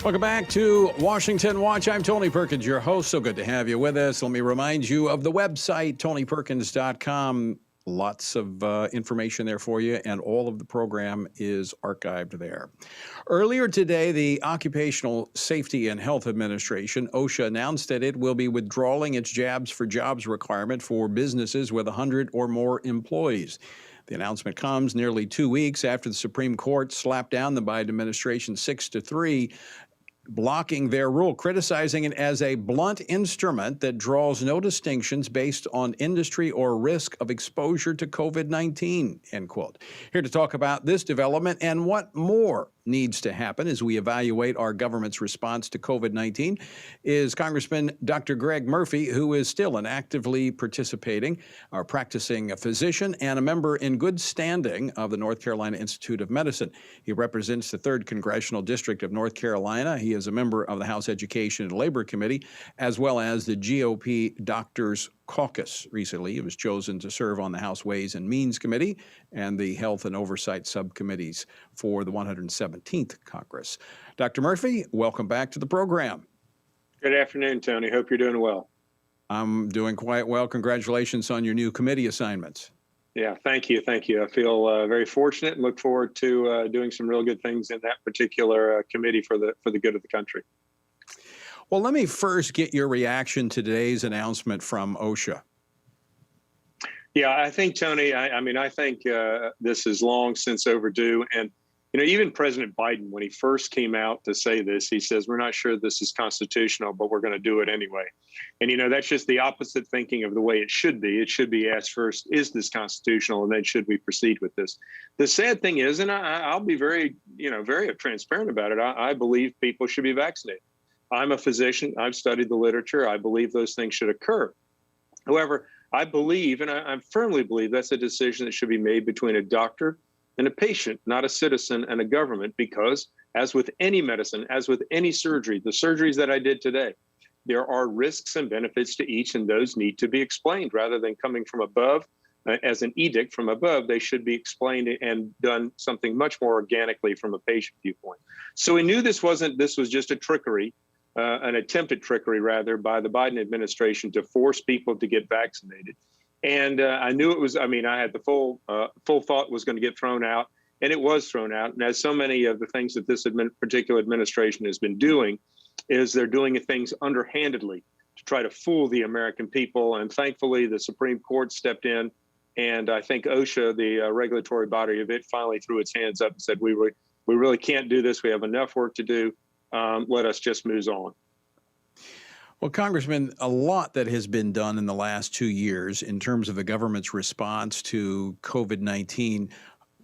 Welcome back to Washington Watch. I'm Tony Perkins, your host. So good to have you with us. Let me remind you of the website, tonyperkins.com. Lots of information there for you, and all of the program is archived there. Earlier today, the Occupational Safety and Health Administration, OSHA, announced that it will be withdrawing its jabs for jobs requirement for businesses with 100 or more employees. The announcement comes nearly 2 weeks after the Supreme Court slapped down the Biden administration 6-3, blocking their rule, criticizing it as a blunt instrument that draws no distinctions based on industry or risk of exposure to COVID-19, end quote. Here to talk about this development and what more needs to happen as we evaluate our government's response to COVID-19 is Congressman Dr. Greg Murphy, who is still an actively participating or practicing physician and a member in good standing of the North Carolina Institute of Medicine. He represents the 3rd Congressional District of North Carolina. He is a member of the House Education and Labor Committee, as well as the GOP Doctors Caucus. Recently, he was chosen to serve on the House Ways and Means Committee and the Health and Oversight Subcommittees for the 117th Congress. Dr. Murphy, welcome back to the program. Good afternoon, Tony. Hope you're doing well. I'm doing quite well. Congratulations on your new committee assignments. Yeah, thank you. Thank you. I feel very fortunate and look forward to doing some real good things in that particular committee for the good of the country. Well, let me first get your reaction to today's announcement from OSHA. Yeah, I think, Tony, I think this is long since overdue. And, even President Biden, when he first came out to say this, he says, we're not sure this is constitutional, but we're going to do it anyway. And, that's just the opposite thinking of the way it should be. It should be asked first, is this constitutional? And then should we proceed with this? The sad thing is, and I'll be very transparent about it, I believe people should be vaccinated. I'm a physician. I've studied the literature. I believe those things should occur. However, I believe, and I firmly believe, that's a decision that should be made between a doctor and a patient, not a citizen and a government, because as with any medicine, as with any surgery, the surgeries that I did today, there are risks and benefits to each, and those need to be explained rather than coming from above. As an edict from above, they should be explained and done something much more organically from a patient viewpoint. So we knew this was just a trickery. An attempted trickery, rather, by the Biden administration to force people to get vaccinated. And I knew it was, I had the full thought was going to get thrown out, and it was thrown out. And as so many of the things that this particular administration has been doing, is they're doing things underhandedly to try to fool the American people. And thankfully, the Supreme Court stepped in. And I think OSHA, the regulatory body of it, finally threw its hands up and said, we really can't do this. We have enough work to do. Let us just move on. Well, Congressman, a lot that has been done in the last 2 years in terms of the government's response to COVID-19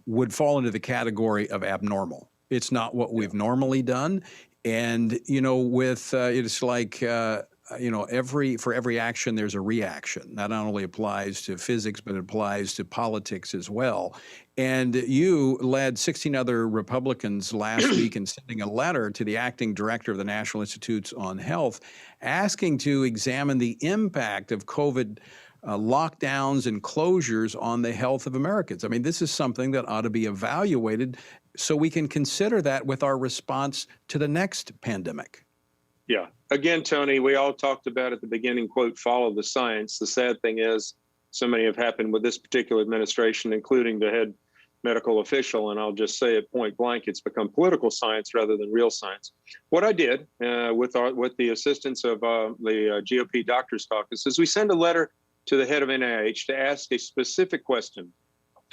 would fall into the category of abnormal. It's not what we've normally done. And, it's like, for every action, there's a reaction. That not only applies to physics, but it applies to politics as well. And you led 16 other Republicans last week in sending a letter to the acting director of the National Institutes on Health, asking to examine the impact of COVID lockdowns and closures on the health of Americans. This is something that ought to be evaluated so we can consider that with our response to the next pandemic. Yeah. Again, Tony, we all talked about at the beginning, quote, follow the science. The sad thing is so many have happened with this particular administration, including the head medical official. And I'll just say it point blank, it's become political science rather than real science. What I did with the assistance of the GOP Doctors Caucus is we send a letter to the head of NIH to ask a specific question.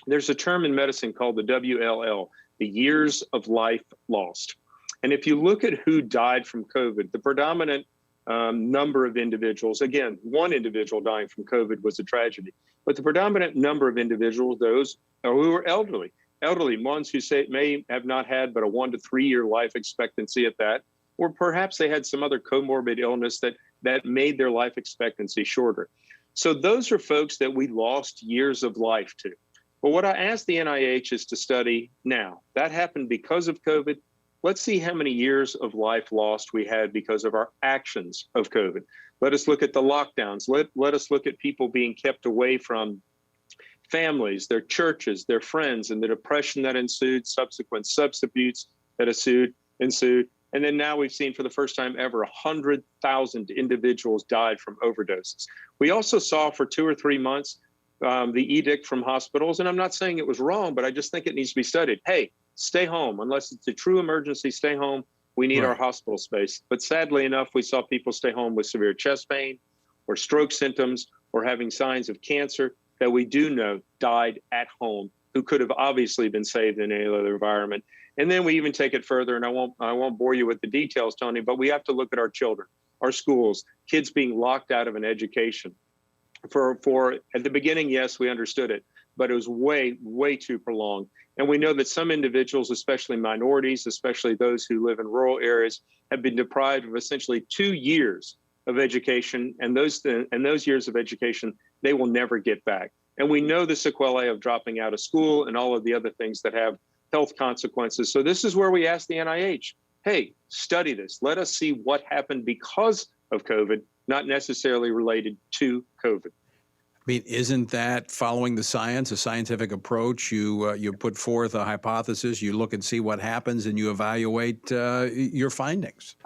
There's a term in medicine called the WLL, the years of life lost. And if you look at who died from COVID, the predominant number of individuals, again, one individual dying from COVID was a tragedy, but the predominant number of individuals, those who were elderly ones who may have not had but a 1 to 3 year life expectancy at that, or perhaps they had some other comorbid illness that made their life expectancy shorter. So those are folks that we lost years of life to. But what I asked the NIH is to study now. That happened because of COVID. Let's see how many years of life lost we had because of our actions of COVID. Let us look at the lockdowns. Let us look at people being kept away from families, their churches, their friends, and the depression that ensued, subsequent substitutes that ensued. And then now we've seen for the first time ever 100,000 individuals died from overdoses. We also saw for 2 or 3 months the edict from hospitals, and I'm not saying it was wrong, but I just think it needs to be studied. Hey, stay home. Unless it's a true emergency, stay home. We need our hospital space. But sadly enough, we saw people stay home with severe chest pain or stroke symptoms or having signs of cancer that we do know died at home, who could have obviously been saved in any other environment. And then we even take it further, and I won't bore you with the details, Tony, but we have to look at our children, our schools, kids being locked out of an education. For at the beginning, yes, we understood it, but it was way too prolonged. And we know that some individuals, especially minorities, especially those who live in rural areas, have been deprived of essentially 2 years of education, and those years of education they will never get back. And we know the sequelae of dropping out of school and all of the other things that have health consequences. So this is where we ask the NIH, hey, study this. Let us see what happened because of COVID, not necessarily related to COVID. I mean, isn't that following the science, a scientific approach? You put forth a hypothesis, you look and see what happens, and you evaluate your findings.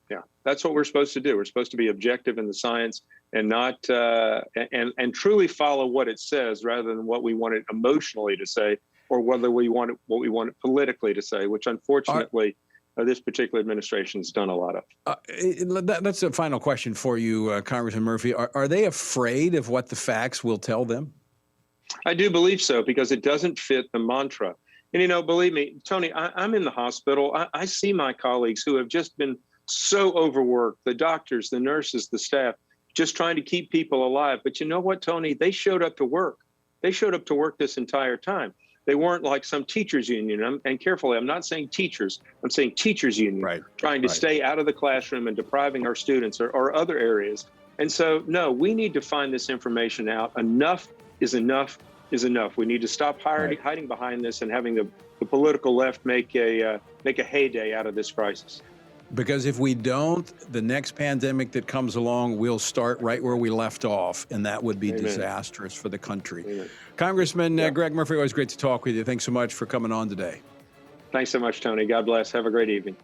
Yeah, that's what we're supposed to do. We're supposed to be objective in the science and not and truly follow what it says rather than what we want it emotionally to say or whether we want it, what we want it politically to say, which unfortunately this particular administration has done a lot of. That's a final question for you, Congressman Murphy. Are they afraid of what the facts will tell them? I do believe so, because it doesn't fit the mantra. And, believe me, Tony, I'm in the hospital. I see my colleagues who have just been so overworked, the doctors, the nurses, the staff, just trying to keep people alive. But you know what, Tony? They showed up to work. They showed up to work this entire time. They weren't like some teachers union. And carefully, I'm not saying teachers. I'm saying teachers union, trying to stay out of the classroom and depriving our students or other areas. And so, no, we need to find this information out. Enough is enough is enough. We need to stop hiding behind this and having the political left make a heyday out of this crisis. Because if we don't, the next pandemic that comes along, we'll start right where we left off, and that would be disastrous for the country. Amen. Congressman Greg Murphy, always great to talk with you. Thanks so much for coming on today. Thanks so much, Tony. God bless. Have a great evening.